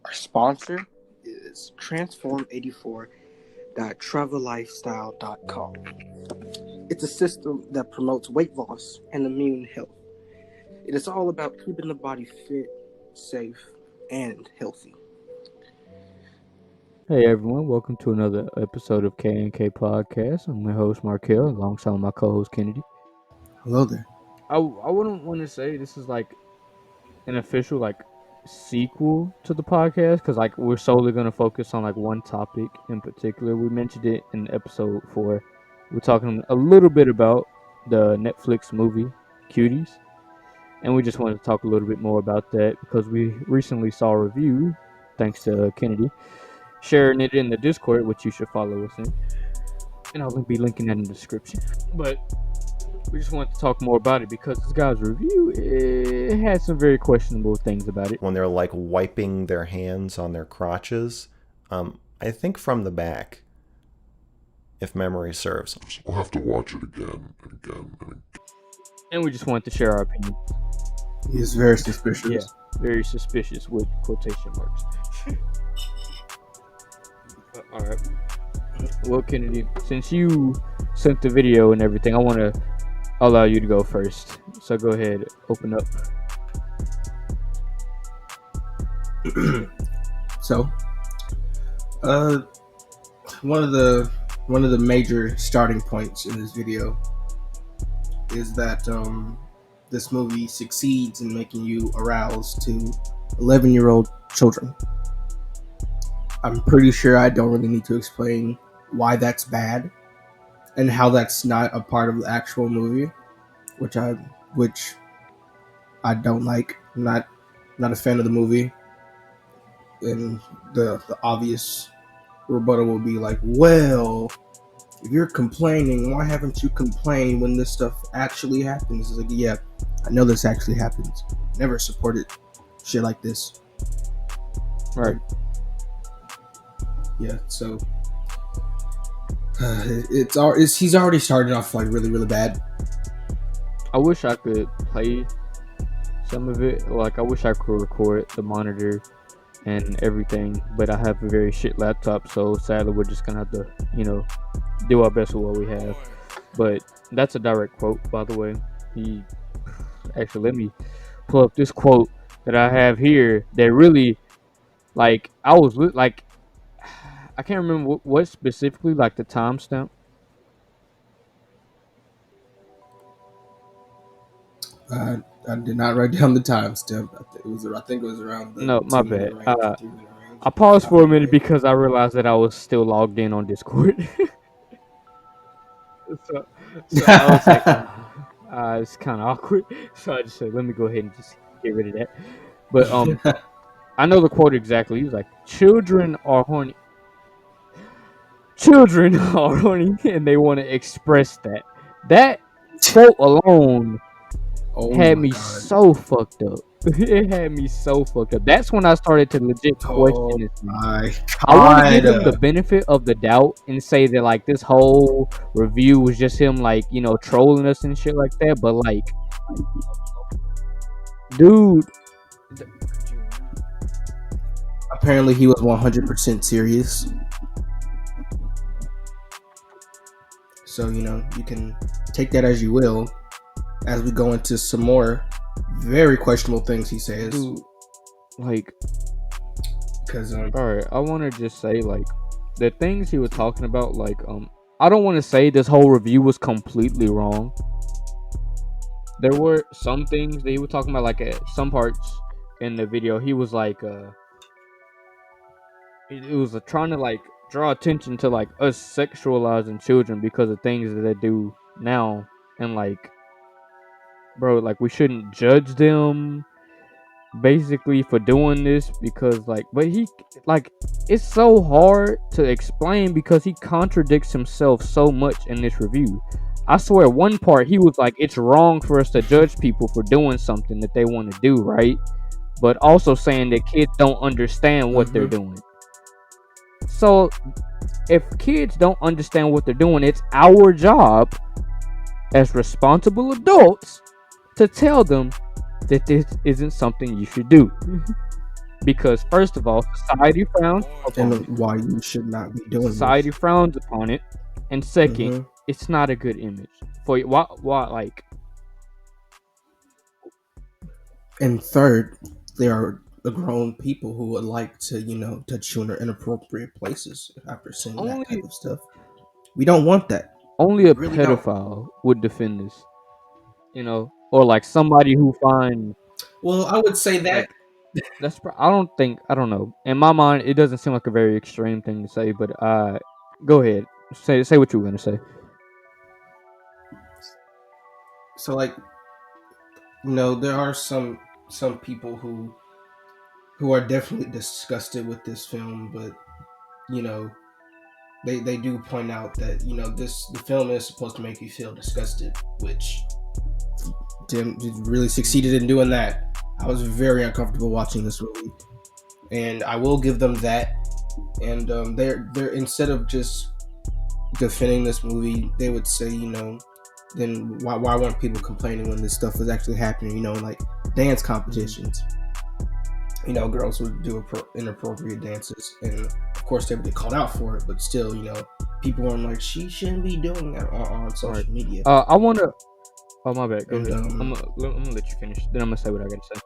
Our sponsor is transform84.travellifestyle.com. It's a system that promotes weight loss and immune health. It is all about keeping the body fit, safe, and healthy. Hey everyone, welcome to another episode of K&K Podcast. I'm my host mrgirl alongside my co-host Kennedy. Hello there. I wouldn't want to say this is like an official like sequel to the podcast because like we're solely going to focus on like one topic in particular. We mentioned it in episode 4. We're talking a little bit about the Netflix movie Cuties, and we just wanted to talk a little bit more about that because we recently saw a review, thanks to Kennedy, sharing it in the Discord, which you should follow us in. And I'll be linking that in the description. But we just wanted to talk more about it because this guy's review, it had some very questionable things about it. When they're like wiping their hands on their crotches, I think from the back, if memory serves. We'll have to watch it again and again and again. And we just wanted to share our opinion. He's very suspicious. Yeah, very suspicious with quotation marks. All right. Well, Kennedy, since you sent the video and everything, I want to allow you to go first. So go ahead, open up. So, one of the major starting points in this video is that this movie succeeds in making you aroused to 11-year-old children. I'm pretty sure I don't really need to explain why that's bad and how that's not a part of the actual movie, which I don't like. I'm not a fan of the movie. And the obvious rebuttal will be like, well, if you're complaining, why haven't you complained when this stuff actually happens? It's like, yeah, I know this actually happens. Never supported shit like this. Right. Yeah, so he's already started off like really, really bad. I wish I could play some of it. Like, I wish I could record the monitor and everything, but I have a very shit laptop, so sadly we're just gonna have to, do our best with what we have. But that's a direct quote, by the way. Actually, let me pull up this quote that I have here that really, like, I can't remember what specifically, like the timestamp. I did not write down the timestamp. I think it was around the No, my 2-minute bad. range, 3-minute range. I paused for a minute because I realized that I was still logged in on Discord. so I was like, it's kind of awkward. So I just said, let me go ahead and just get rid of that. But I know the quote exactly. He was like, "Children are horny. Children are horny, and they want to express that." That quote alone had me so fucked up. It had me so fucked up. That's when I started to legit question this. I want to give him the benefit of the doubt and say that like this whole review was just him like, trolling us and shit like that. But like, dude, apparently he was 100% serious. So, you can take that as you will as we go into some more very questionable things he says. Dude, like, because all right, I want to just say like the things he was talking about, like, I don't want to say this whole review was completely wrong. There were some things that he was talking about, like at some parts in the video, he was like, it was trying to like draw attention to like us sexualizing children because of things that they do now, and like, bro, like we shouldn't judge them basically for doing this because like, but he like, it's so hard to explain because he contradicts himself so much in this review. I swear one part he was like, it's wrong for us to judge people for doing something that they want to do, right? But also saying that kids don't understand what they're doing. So if kids don't understand what they're doing, it's our job as responsible adults to tell them that this isn't something you should do. because first of all, society frowns upon And it. why you should not be doing Society this. frowns upon it, and second, Mhm. it's not a good image for you. Why like And third, there are the grown people who would like to, touch you in inappropriate places after seeing that type only of stuff. We don't want that. only a Really don't. pedophile would defend this, or like somebody who finds Well, I would say that. like I don't know. In my mind, it doesn't seem like a very extreme thing to say, but go ahead, say what you were gonna say. So, like, there are some people who are definitely disgusted with this film, but you know, they do point out that the film is supposed to make you feel disgusted, which Tim really succeeded in doing that. I was very uncomfortable watching this movie, and I will give them that. And they're instead of just defending this movie, they would say, then why weren't people complaining when this stuff was actually happening? Like dance competitions. Girls would do inappropriate dances, and of course they would get called out for it. But still, people weren't like, she shouldn't be doing that on social media. I wanna. Oh my bad. Go And, ahead. I'm gonna let you finish. Then I'm gonna say what I gotta say.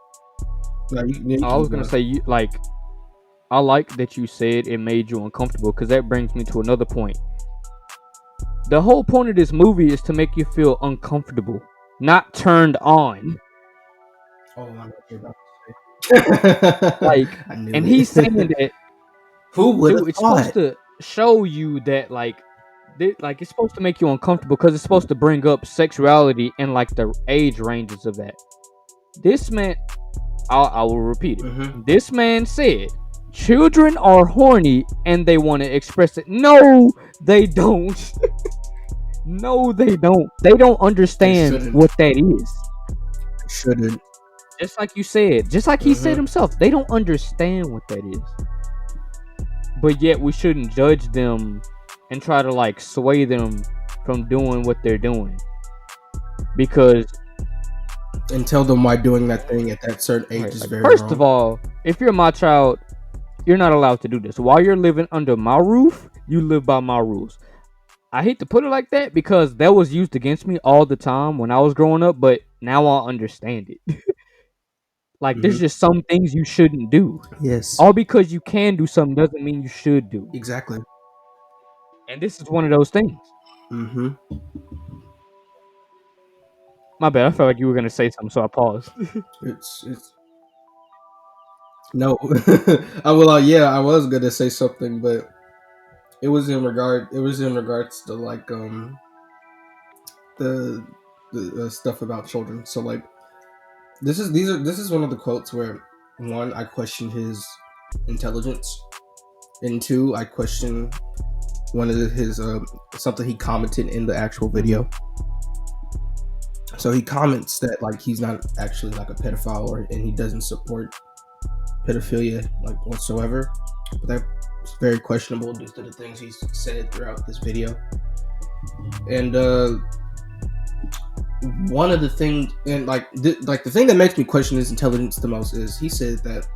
you I was keep gonna going. say I like that you said it made you uncomfortable, because that brings me to another point. The whole point of this movie is to make you feel uncomfortable, not turned on. Oh, I know what you're about to say. Like, I knew and it. he's saying that, Who would dude, have it's supposed thought? to show you that it's supposed to make you uncomfortable because it's supposed to bring up sexuality and like the age ranges of that. This man, I will repeat it. Mhm. This man said, children are horny and they want to express it. No, they don't. No, they don't. They don't understand shouldn't. what that is. Shouldn't. Just like you said, just like he said Mhm. himself, they don't understand what that is. But yet we shouldn't judge them and try to sway them from doing what they're doing. Because And tell them why doing that thing at that certain age is very first wrong. of all, if you're my child, you're not allowed to do this. While you're living under my roof, you live by my rules. I hate to put it like that because that was used against me all the time when I was growing up, but now I understand it. There's just some things you shouldn't do. Yes. All because you can do something doesn't mean you should do. Exactly. And this is one of those things. Mm-hmm. My bad. I felt like you were gonna say something, so I paused. It's no. I will. Yeah, I was gonna say something, but it was in regards to the stuff about children. So this is one of the quotes where, one, I question his intelligence, and two, I question one of his something he commented in the actual video. So he comments that he's not actually a pedophile, and he doesn't support pedophilia whatsoever. But that's very questionable due to the things he's said throughout this video. And one of the things, and the thing that makes me question his intelligence the most is he said that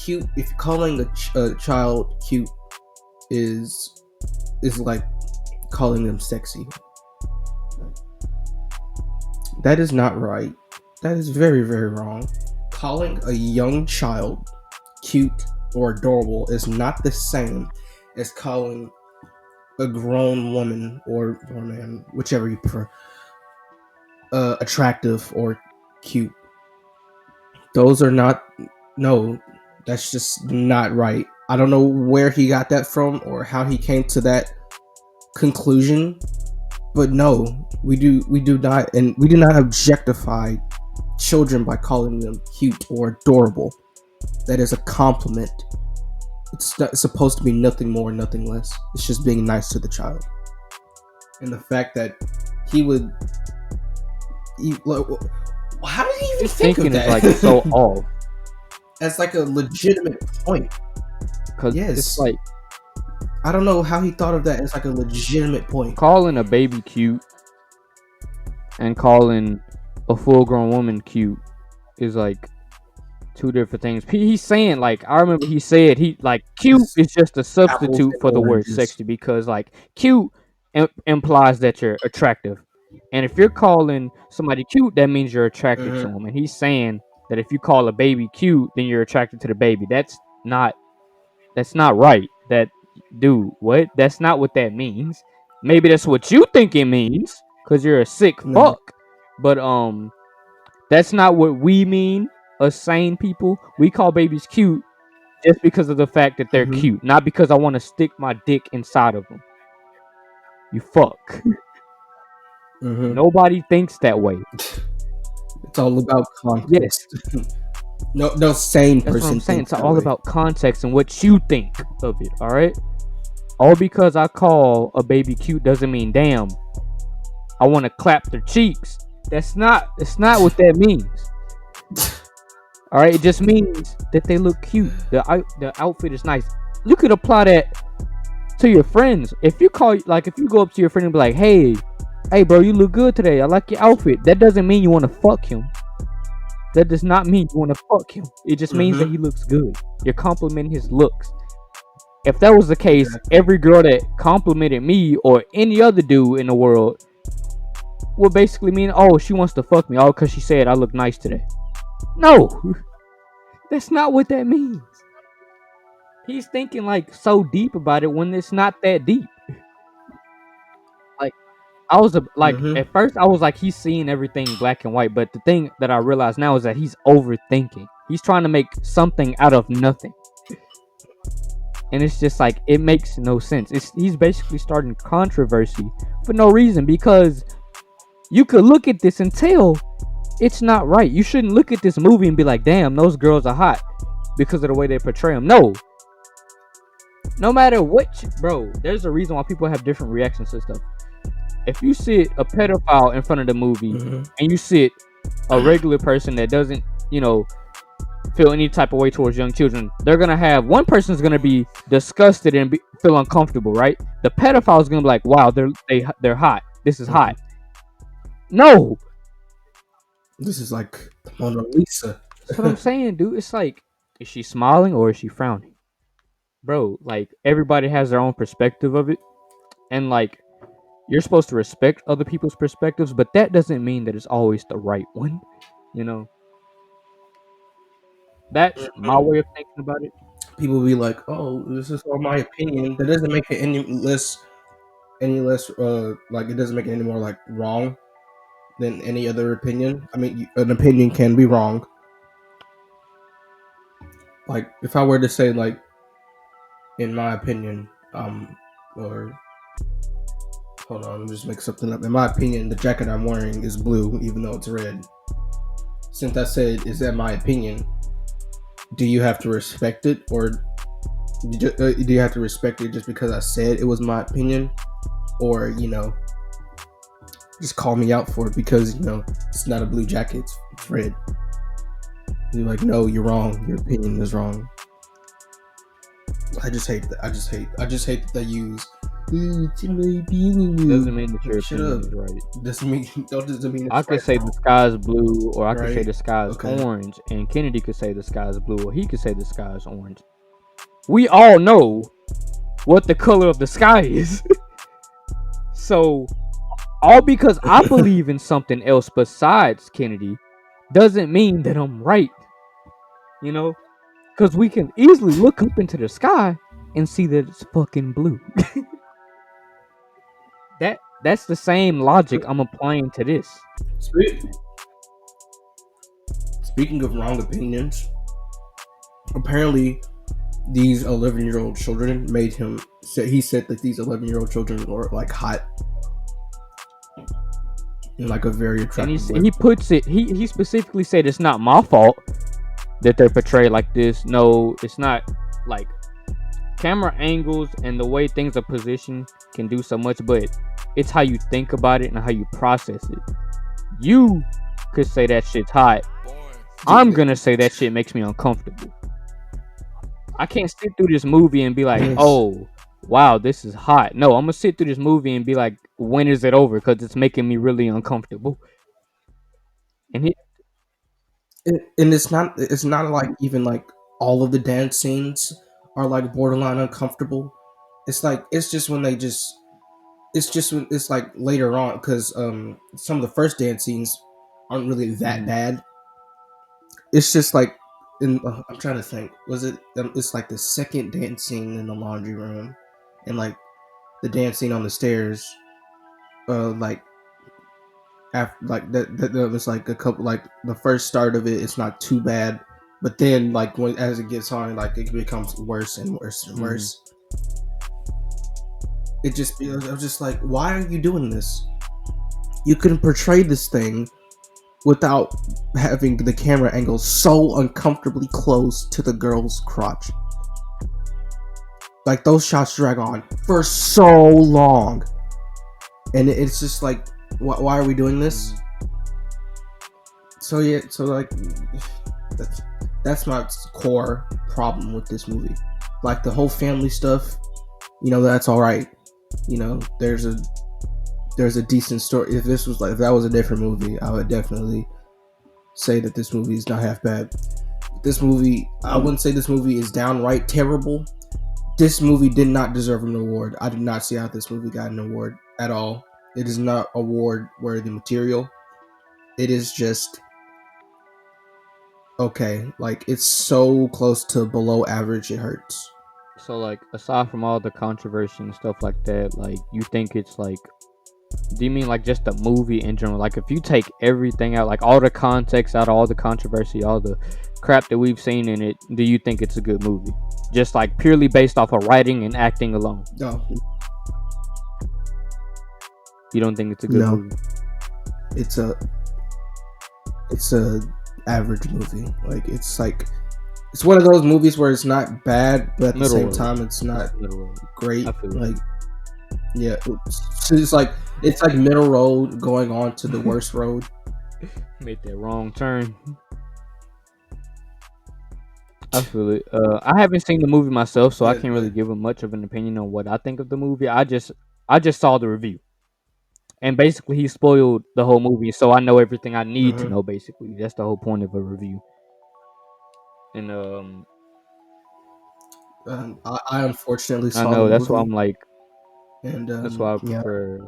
cute. If calling a child cute is like calling them sexy. That is not right. That is very, very wrong. Calling a young child cute or adorable is not the same as calling a grown woman or man, whichever you prefer, attractive or cute. Those are not. No, that's just not right. I don't know where he got that from or how he came to that conclusion, but no, we do not, and we do not objectify children by calling them cute or adorable. That is a compliment. It's supposed to be nothing more, nothing less. It's just being nice to the child. And the fact that he would, how did he even think of that? Is so off. That's a legitimate point. Because yes, it's I don't know how he thought of that as a legitimate point. Calling a baby cute and calling a full-grown woman cute is two different things. He's saying like I remember he said he like cute It's is just a apples substitute and for the word oranges. sexy because like cute implies that you're attractive, and if you're calling somebody cute, that means you're attracted to Mm-hmm. them. And he's saying that if you call a baby cute, then you're attracted to the baby. Not that's not right. That dude, what? That's not what that means. Maybe that's what you think it means because you're a sick No. fuck, but that's not what we mean, us sane people. We call babies cute just because of the fact that they're Mm-hmm. cute, not because I want to stick my dick inside of them. You fuck. Mm-hmm. Nobody thinks that way. It's all about Yes, context. No sane that's what I'm person saying. thinks It's that all way. about context and what you think of it, all right? All because I call a baby cute doesn't mean damn, I want to clap their cheeks. That's not what that means. All right, it just means that they look cute. The outfit is nice. You could apply that to your friends. If you go up to your friend and be like, hey, bro, you look good today. I like your outfit. That doesn't mean you want to fuck him. That does not mean you want to fuck him. It just means that Mm-hmm. he looks good. You're complimenting his looks. If that was the case, Exactly. every girl that complimented me or any other dude in the world would basically mean, oh, she wants to fuck me, all because she said I look nice today. No, that's not what that means. He's thinking like so deep about it when it's not that deep. Like Mm-hmm. at first I was like he's seeing everything black and white, but the thing that I realize now is that he's overthinking. He's trying to make something out of nothing. And it's just like it makes no sense. He's basically starting controversy for no reason because you could look at this and tell it's not right. You shouldn't look at this movie and be like, damn, those girls are hot because of the way they portray them. No matter what, bro, there's a reason why people have different reactions to stuff. If you sit a pedophile in front of the movie Mm-hmm. and you sit a regular person that doesn't, feel any type of way towards young children, they're gonna have one person's gonna be disgusted and feel uncomfortable, right? The pedophile's gonna be like, wow, they're hot. This is hot. No, This is like Mona Lisa. that's what I'm saying, dude. It's like, is she smiling or is she frowning? Bro, like everybody has their own perspective of it. And like you're supposed to respect other people's perspectives, but that doesn't mean that it's always the right one. You know? That's my way of thinking about it. People be like, "Oh, this is all my opinion." That doesn't make it any less like it doesn't make it any more like wrong than any other opinion. I mean, an opinion can be wrong. Like if I were to say like, in my opinion, or hold on, let me just make something up. In my opinion, the jacket I'm wearing is blue, even though it's red. Since I said, "Is that my opinion?" Do you have to respect it, or do you have to respect it just because I said it was my opinion, or just call me out for it because it's not a blue jacket, it's red. You're like, no, you're wrong. Your opinion is wrong. I just hate that. I just hate that they use. It's my opinion. Doesn't mean that your Shut opinion up. is right. Doesn't mean it's I could right. say the sky's blue, or I could say Right. the sky's Okay. orange, and Kennedy could say the sky's blue, or he could say the sky's orange. We all know what the color of the sky is. So, all because I believe in something else besides Kennedy doesn't mean that I'm right. Because we can easily look up into the sky and see that it's fucking blue. That's the same logic I'm applying to this. Speaking of wrong opinions, apparently these 11-year-old children made him say, he said that these 11-year-old children were like hot in like a very attractive way. And he puts it, he specifically said it's not my fault that they're portrayed like this. No, it's not. Like camera angles and the way things are positioned can do so much, but it's how you think about it and how you process it. You could say that shit's hot. I'm gonna say that shit makes me uncomfortable. I can't sit through this movie and be like, Yes. oh, wow, this is hot. No, I'm gonna sit through this movie and be like, when is it over? Because it's making me really uncomfortable. And And it's not like even like all of the dance scenes are like borderline uncomfortable. It's like it's just when it's like later on because some of the first dance scenes aren't really that bad. It's just like I'm trying to think. Was it? It's like the second dance scene in the laundry room, and like the dance scene on the stairs. Like after like that was like a couple like the first start of it. It's not too bad, but then like when as it gets on, like it becomes worse and worse and worse. I was just like, why are you doing this? You can portray this thing without having the camera angle so uncomfortably close to the girl's crotch. Like those shots drag on for so long, and it's just like, why are we doing this? So yeah, so like that's my core problem with this movie. Like the whole family stuff, that's all right. There's a decent story. If that was a different movie, I would definitely say that this movie is not half bad. This movie, I wouldn't say this movie is downright terrible. This movie did not deserve an award. I did not see how this movie got an award at all. It is not award-worthy material. It is just okay. Like it's so close to below average, it hurts. So like aside from all the controversy and stuff like that, like you think it's like, do you mean like just the movie in general? Like if you take everything out, like all the context out, all the controversy, all the crap that we've seen in it, do you think it's a good movie? Just like purely based off of writing and acting alone? No, You don't think it's a good No. movie? it's a average movie. Like it's one of those movies where it's not bad, but at the same time it's not great. I feel Like yeah, it's like middle road going on to the worst road. Made that wrong turn. I feel it. I haven't seen the movie myself, so I can't really give much of an opinion on what I think of the movie. I just saw the review, and basically he spoiled the whole movie, so I know everything I need to know. Basically, that's the whole point of a review. And I unfortunately saw I know the that's movie, why I'm like, and that's why I yeah, prefer.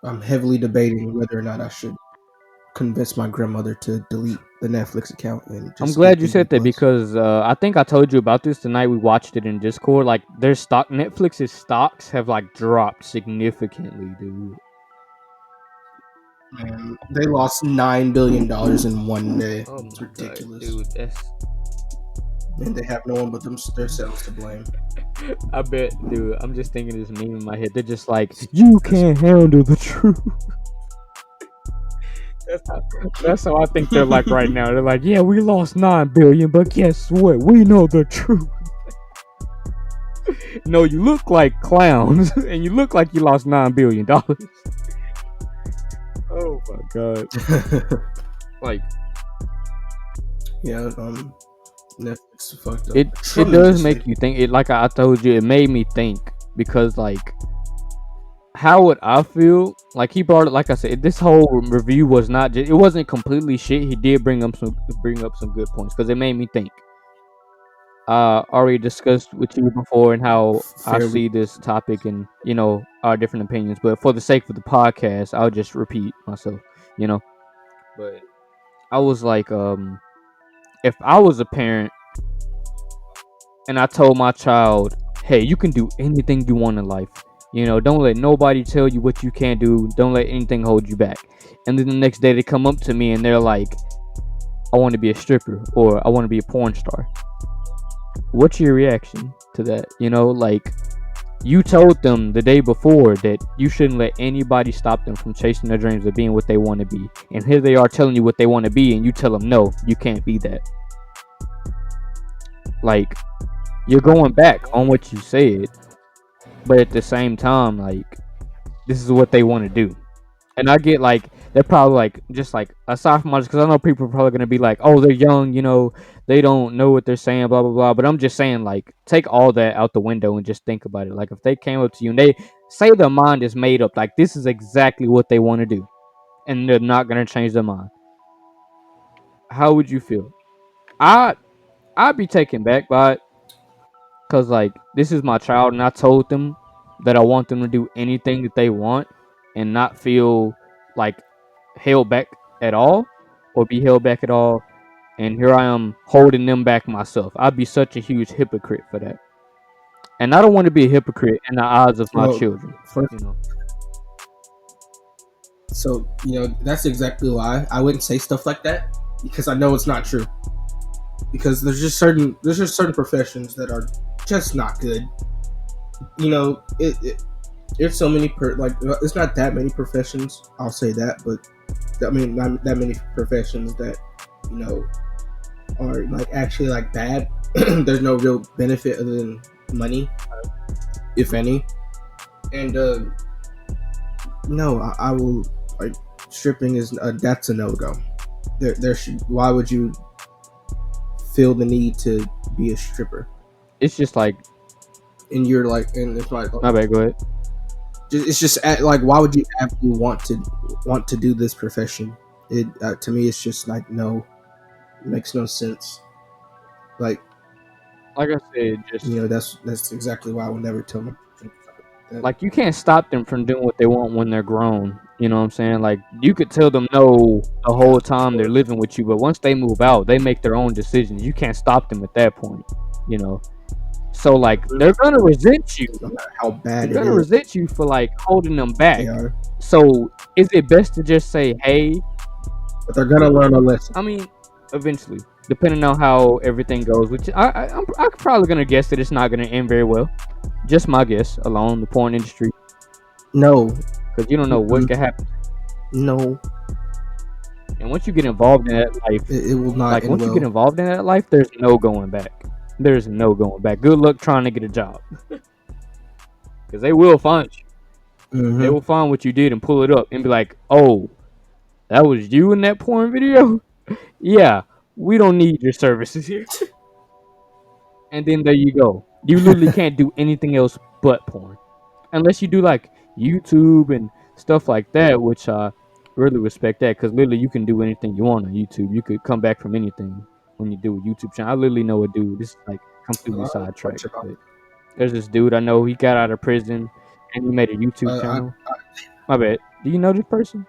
I'm heavily debating whether or not I should convince my grandmother to delete the Netflix account and just I'm glad get you said that Disney Plus. because I think I told you about this the night we watched it in Discord. Like their Netflix's stocks have like dropped significantly, dude. Man, they lost $9 billion in one day. Oh It's my ridiculous. God, dude, that's. And they have no one but themselves to blame. I bet, dude. I'm just thinking this meme in my head. They're just like, you can't handle the truth. That's how I think they're like right now. They're like, yeah, we lost $9 billion, but guess what? We know the truth. No, you look like clowns, and you look like you lost $9 billion. Oh my God! Like, yeah, Netflix fucked up. it does make you think. It like I told you, it made me think because like, how would I feel? Like he brought it. Like I said, this whole review was not just. It wasn't completely shit. He did bring up some good points because it made me think. Already discussed with you before and how I see this topic and our different opinions. But for the sake of the podcast, I'll just repeat myself. But I was like, if I was a parent and I told my child, hey, you can do anything you want in life. Don't let nobody tell you what you can't do. Don't let anything hold you back. And then the next day they come up to me and they're like, I want to be a stripper or I want to be a porn star. What's your reaction to that? Like you told them the day before that you shouldn't let anybody stop them from chasing their dreams of being what they want to be. And here they are telling you what they want to be and you tell them, no, you can't be that. Like, you're going back on what you said, but at the same time, like, this is what they want to do. And I get like they're probably like just like aside from because I know people are probably gonna be like, oh, they're young, they don't know what they're saying, blah blah blah. But I'm just saying, like, take all that out the window and just think about it. Like, if they came up to you and they say their mind is made up, like this is exactly what they want to do, and they're not gonna change their mind. how would you feel? I'd be taken back by it, cause like this is my child, and I told them that I want them to do anything that they want, and not feel like held back at all, or be held back at all. And here I am holding them back myself. I'd be such a huge hypocrite for that, and I don't want to be a hypocrite in the eyes of my Well, children. first, You know, so that's exactly why I wouldn't say stuff like that, because I know it's not true. Because there's just certain professions that are just not good. There's so many it's not that many professions. I'll say that, but I mean not that many professions that are like actually like bad. There's no real benefit other than money, if any. And no, I will like stripping is that's a no-go. There should. Why would you feel the need to be a stripper? it's just like, And you're like, and it's like, my bad. Go ahead. it's just like, why would you actually want to do this profession? It to me, it's just like, no, it makes no sense. Like Like I said, just that's exactly why I would never tell them. like you can't stop them from doing what they want when they're grown. You know what I'm saying? Like you could tell them no the whole time they're living with you, but once they move out, they make their own decisions. You can't stop them at that point. You know. So like they're gonna resent you. No matter how bad They're gonna it is, resent you for like holding them back. they are, So is it best to just say, hey? but they're gonna learn a lesson. I mean, eventually, depending on how everything goes, which I'm probably gonna guess that it's not gonna end very well. Just my guess alone, the porn industry, No, because you don't know what could happen. no, And once you get involved in that life, it will not like end once you well. get involved in that life, there's no going back. There's no going back. Good luck trying to get a job, because they will find you. Mhm. They will find what you did and pull it up and be like, "Oh, that was you in that porn video? Yeah, we don't need your services here." And then there you go. You literally can't do anything else but porn, unless you do like YouTube and stuff like that, which I really respect that, because literally you can do anything you want on YouTube. You could come back from anything when you do a YouTube channel. I literally know a dude. This is like completely sidetracked. But there's this dude I know. He got out of prison and he made a YouTube channel. My bad. Do you know this person?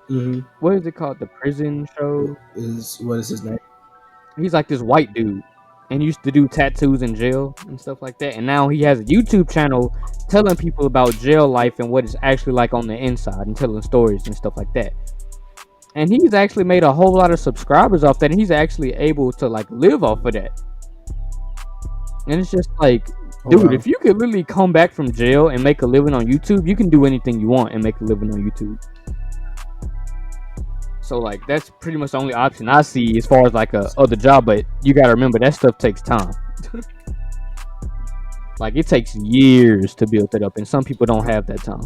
Mhm. What is it called? The Prison Show? What is his name? He's like this white dude, and used to do tattoos in jail and stuff like that. And now he has a YouTube channel telling people about jail life and what it's actually like on the inside, and telling stories and stuff like that. And he's actually made a whole lot of subscribers off that, and he's actually able to like live off of that. And it's just like, dude, wow. if you could literally come back from jail and make a living on YouTube, you can do anything you want and make a living on YouTube. So like that's pretty much the only option I see as far as like a other job. But you gotta remember that stuff takes time. Like it takes years to build it up, and some people don't have that time.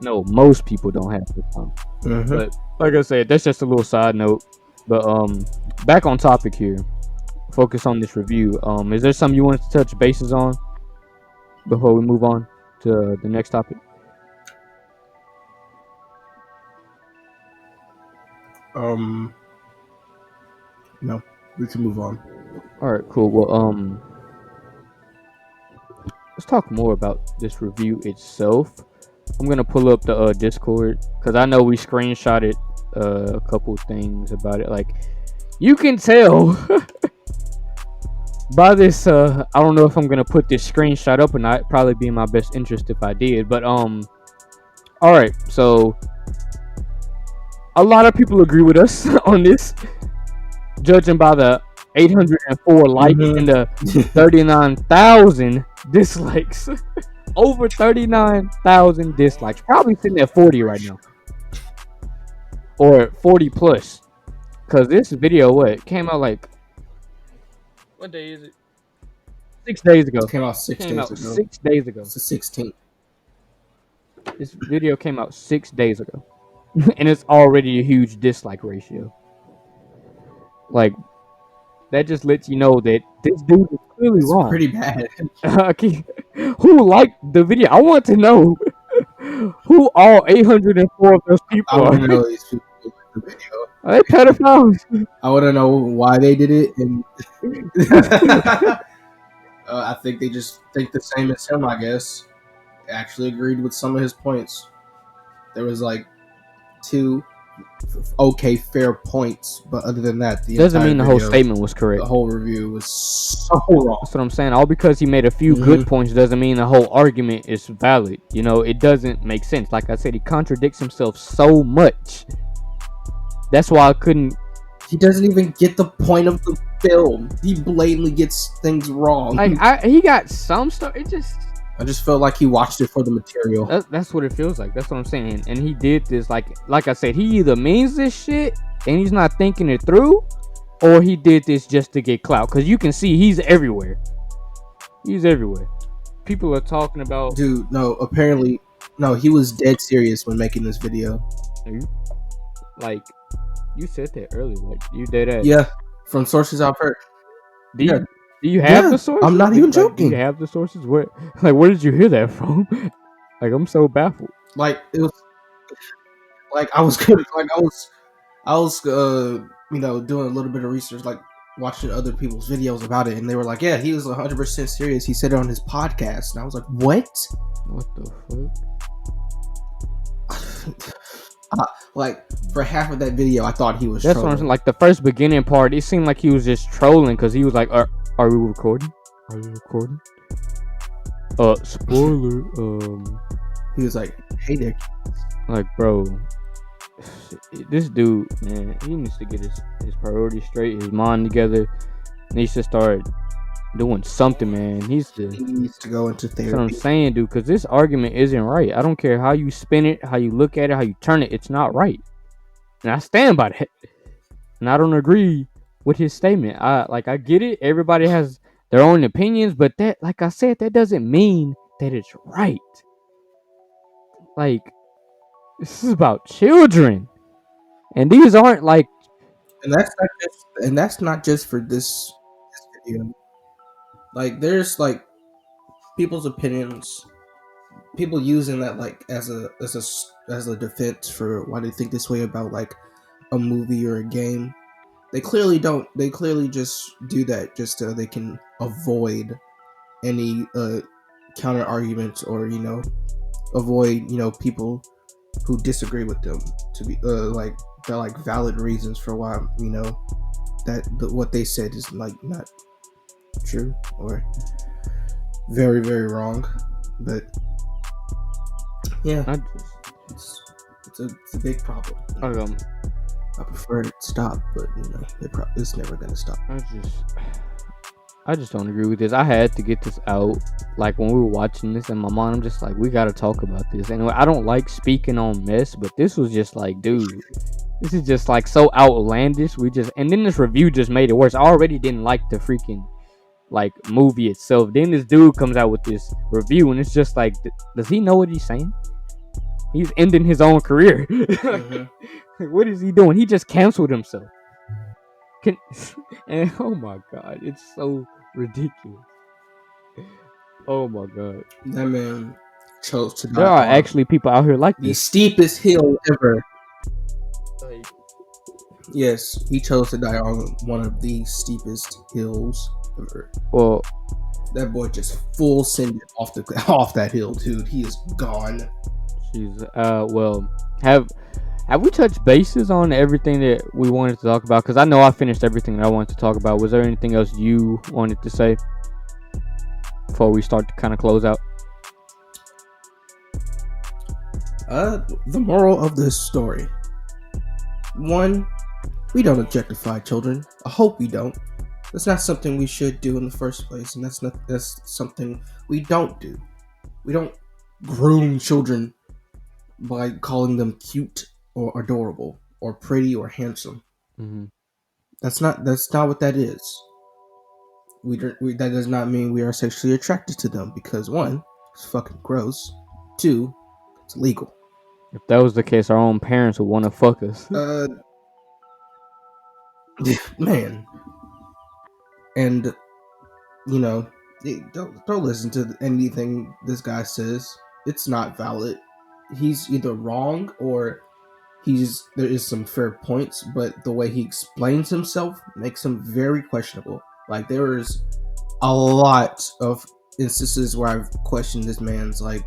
No, most people don't have the time. Mhm. But like I said, that's just a little side note. But back on topic here. Focus on this review. Is there something you want to touch bases on before we move on to the next topic? No, we can move on. All right, cool. Well, let's talk more about this review itself. I'm gonna pull up the Discord, because I know we screenshotted a couple things about it. Like you can tell by this. I don't know if I'm gonna put this screenshot up or not. It'd probably be in my best interest if I did. But all right. So a lot of people agree with us on this, judging by the 804 likes and the 39,000 dislikes. Over 39,000 dislikes. Probably sitting at 40 right now. Or 40 plus. Because this video, came out like... What day is it? 6 days ago. It came out 6 days ago. 6 days ago. It's the 16th. This video came out 6 days ago. And it's already a huge dislike ratio. Like, that just lets you know that this dude is clearly wrong. Pretty bad. Okay. Who liked the video? I want to know who all 804 of those people I are. want to know these people in the video. Are they pedophiles? I want to know why they did it, and I think they just think the same as him. I guess actually agreed with some of his points. There was like 2 fair points, but other than that, the Doesn't entire mean the whole video, statement was correct. the whole review was so wrong. That's what I'm saying. All because he made a few good points doesn't mean the whole argument is valid. You know, it doesn't make sense. Like I said, he contradicts himself so much. That's why I couldn't. He doesn't even get the point of the film. He blatantly gets things wrong. Like he got some stuff. I just felt like he watched it for the material. That's what it feels like. That's what I'm saying. And he did this like I said, he either means this shit and he's not thinking it through, or he did this just to get clout. Because you can see he's everywhere. He's everywhere. People are talking about. Dude, no. Apparently, no. He was dead serious when making this video. Like, you said that earlier. Like, you did that. Yeah, from sources I've heard. Do you have the sources? I'm not even joking. Do you have the sources? Where did you hear that from? Like, I'm so baffled. Like, it was like I was doing a little bit of research, like watching other people's videos about it, and they were like, yeah, he was 100% serious. He said it on his podcast, and I was like, what? What the fuck? Like, for half of that video, I thought he was That's trolling. what I'm saying. Like, the first beginning part, it seemed like he was just trolling because he was like, are we recording? Are we recording? Spoiler. He was like, hey there. Like, bro, this dude, man, he needs to get his priorities straight, his mind together. He needs to start doing something, man. He needs to go into therapy. That's what I'm saying, dude, because this argument isn't right. I don't care how you spin it, how you look at it, how you turn it. It's not right. And I stand by that. And I don't agree with his statement. I get it. Everybody has their own opinions, but that, like I said, that doesn't mean that it's right. Like, this is about children. And these aren't like... And that's not just for this video. Like, there's like people's opinions, people using that like as a defense for why they think this way about like a movie or a game. They clearly don't. They clearly just do that just so they can avoid any counter arguments, or avoid people who disagree with them to be like they're like valid reasons for why that what they said is like not true or very, very wrong. But yeah, it's a big problem. I prefer it to stop, but it's never gonna stop. I just don't agree with this. I had to get this out, like when we were watching this, and my mom, I'm just like, we gotta talk about this. Anyway, I don't like speaking on mess, but this was just like, dude, this is just like so outlandish. And then this review just made it worse. I already didn't like the freaking like movie itself. Then this dude comes out with this review, and it's just like, does he know what he's saying? He's ending his own career. Like, what is he doing? He just canceled himself. And oh my god, it's so ridiculous. Oh my god, that man chose to die. There are actually people out here like the this. Steepest hill ever. Yes, he chose to die on one of the steepest hills ever. Well, that boy just full sended off that hill, dude. He is gone. Well, have we touched bases on everything that we wanted to talk about? Because I know I finished everything that I wanted to talk about. Was there anything else you wanted to say before we start to kind of close out? The moral of this story: 1, we don't objectify children. I hope we don't. That's not something we should do in the first place, and that's something we don't do. We don't groom children by calling them cute or adorable or pretty or handsome. Mm-hmm. That's not what that is. That does not mean we are sexually attracted to them, because 1, it's fucking gross. 2, it's illegal. If that was the case, our own parents would want to fuck us. Man. And don't listen to anything this guy says. It's not valid. He's either wrong or there is some fair points, but the way he explains himself makes him very questionable. Like there is a lot of instances where I've questioned this man's like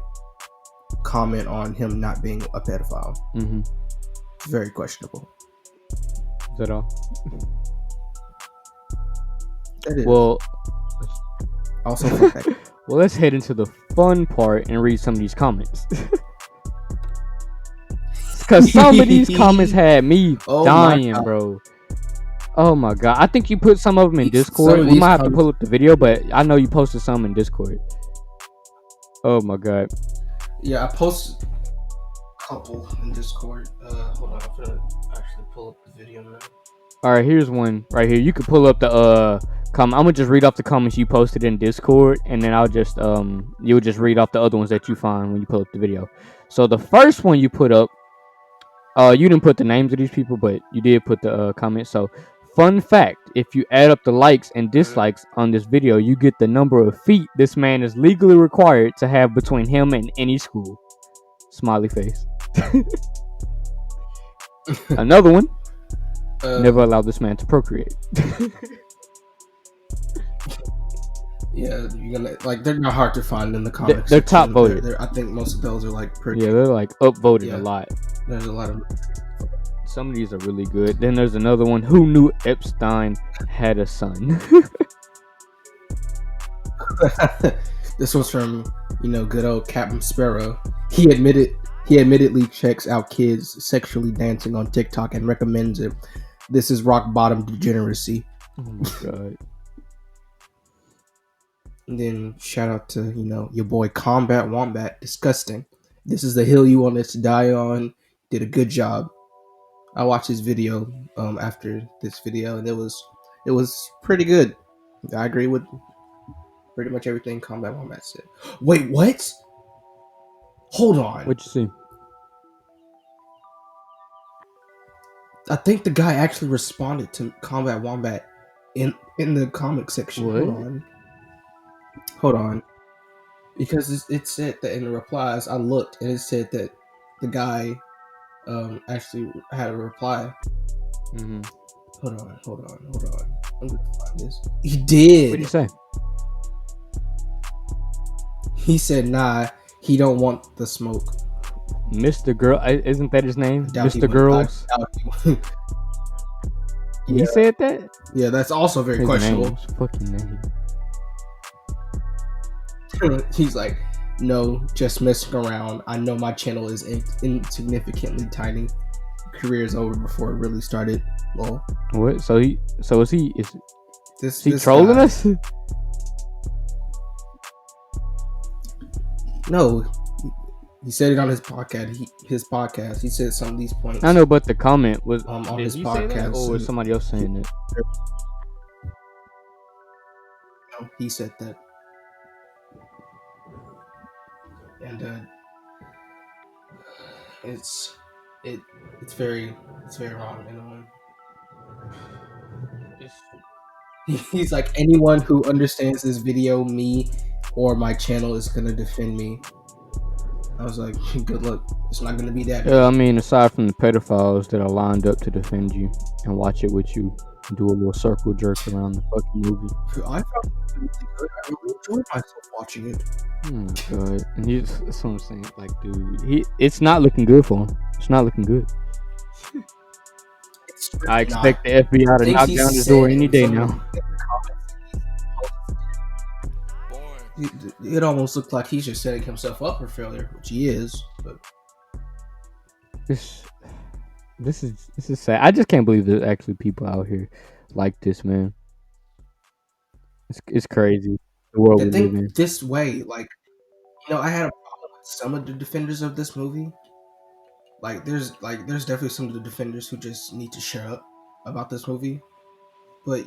comment on him not being a pedophile. Mm-hmm. Very questionable. Is that all? It is. Well, Also, fun fact. well, let's head into the fun part and read some of these comments. Because some of these comments had me dying, bro. Oh my god. I think you put some of them in Discord. We might have to pull up the video, but I know you posted some in Discord. Oh my god. Yeah, I posted a couple in Discord. Hold on, I'm gonna actually pull up the video now. Alright, here's one right here. You can pull up the comment. I'm gonna just read off the comments you posted in Discord, and then I'll just you'll just read off the other ones that you find when you pull up the video. So the first one you put up, you didn't put the names of these people, but you did put the comment. So, fun fact, if you add up the likes and dislikes on this video, you get the number of feet this man is legally required to have between him and any school. Smiley face. Another one, never allow this man to procreate. Yeah, you're gonna like they're not hard to find in the comments. They're top voted. I think most of those are like pretty. Yeah, they're like upvoted a lot. There's a lot of. Some of these are really good. Then there's another one. Who knew Epstein had a son? This was from good old Captain Sparrow. He admittedly checks out kids sexually dancing on TikTok and recommends it. This is rock bottom degeneracy. Oh my god. And then shout out to your boy Combat Wombat. Disgusting. This is the hill you want us to die on. Did a good job. I watched his video after this video, and it was pretty good. I agree with pretty much everything Combat Wombat said. Wait, what? Hold on. What'd you see? I think the guy actually responded to Combat Wombat in the comic section. What? Hold on. Because it said that in the replies, I looked and it said that the guy actually had a reply. Mm-hmm. Hold on. I'm gonna find this. He did. What'd you say? He said, "Nah, he don't want the smoke." Mr. Girl, isn't that his name? Mr. Girls. He said that. Yeah, that's also very questionable. Fucking name. He's like, "No, just messing around. I know my channel is insignificantly tiny. Career is over before it really started." Lol. What? So is he This trolling guy, us? No, he said it on his podcast. He said some of these points. I know, but the comment was on did his he say that, podcast, or was somebody else saying it? No, he said that, and it's very wrong. He's like, anyone who understands this video, me or my channel, is gonna defend me. I was like, good luck. It's not gonna be that. Yeah, I mean, aside from the pedophiles that are lined up to defend you and watch it with you, do a little circle jerk around the fucking movie. I found it really good. I really enjoyed myself watching it. Oh my god. And that's what I'm saying. Like, dude, it's not looking good for him. It's not looking good. I expect the FBI to knock down his door any day now. It almost looked like he's just setting himself up for failure, which he is. But this is sad. I just can't believe there's actually people out here like this, man. It's crazy. The world we live in. This way, like, I had a problem with some of the defenders of this movie. Like, there's definitely some of the defenders who just need to shut up about this movie. But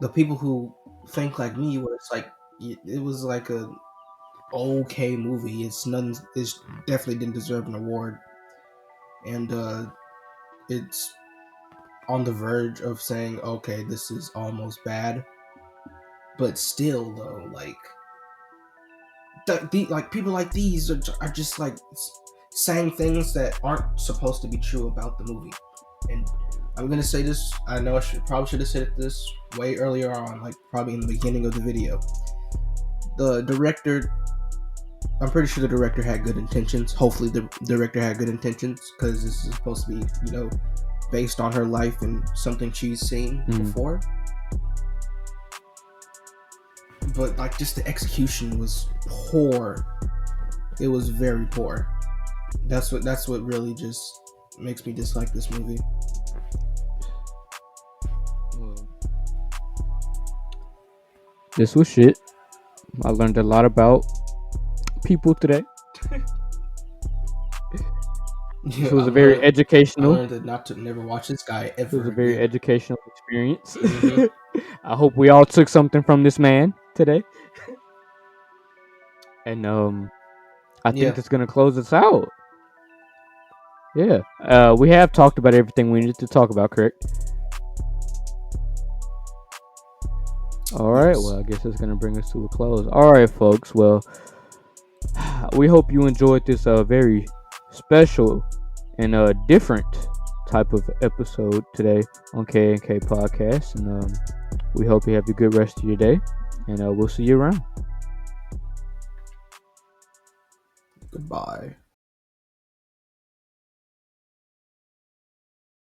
the people who think like me, where it's like it was like a okay movie. It definitely didn't deserve an award, and it's on the verge of saying, okay, this is almost bad. But still, though, like people like these are just like saying things that aren't supposed to be true about the movie. And I'm gonna say this. I know I probably should have said this way earlier on, like probably in the beginning of the video. The director, I'm pretty sure the director had good intentions. Hopefully, the director had good intentions because this is supposed to be, based on her life and something she's seen before. But like, just the execution was poor. It was very poor. That's what really just makes me dislike this movie. This was shit. I learned a lot about people today. This was a very educational. I learned that never watch this guy ever. It was a very educational experience. Mm-hmm. I hope we all took something from this man today. And I think that's gonna close us out. Yeah. We have talked about everything we needed to talk about, correct? All right. Yes. Well, I guess it's gonna bring us to a close. All right, folks. Well, we hope you enjoyed this very special and different type of episode today on K&K Podcast, and we hope you have a good rest of your day, and we'll see you around. Goodbye.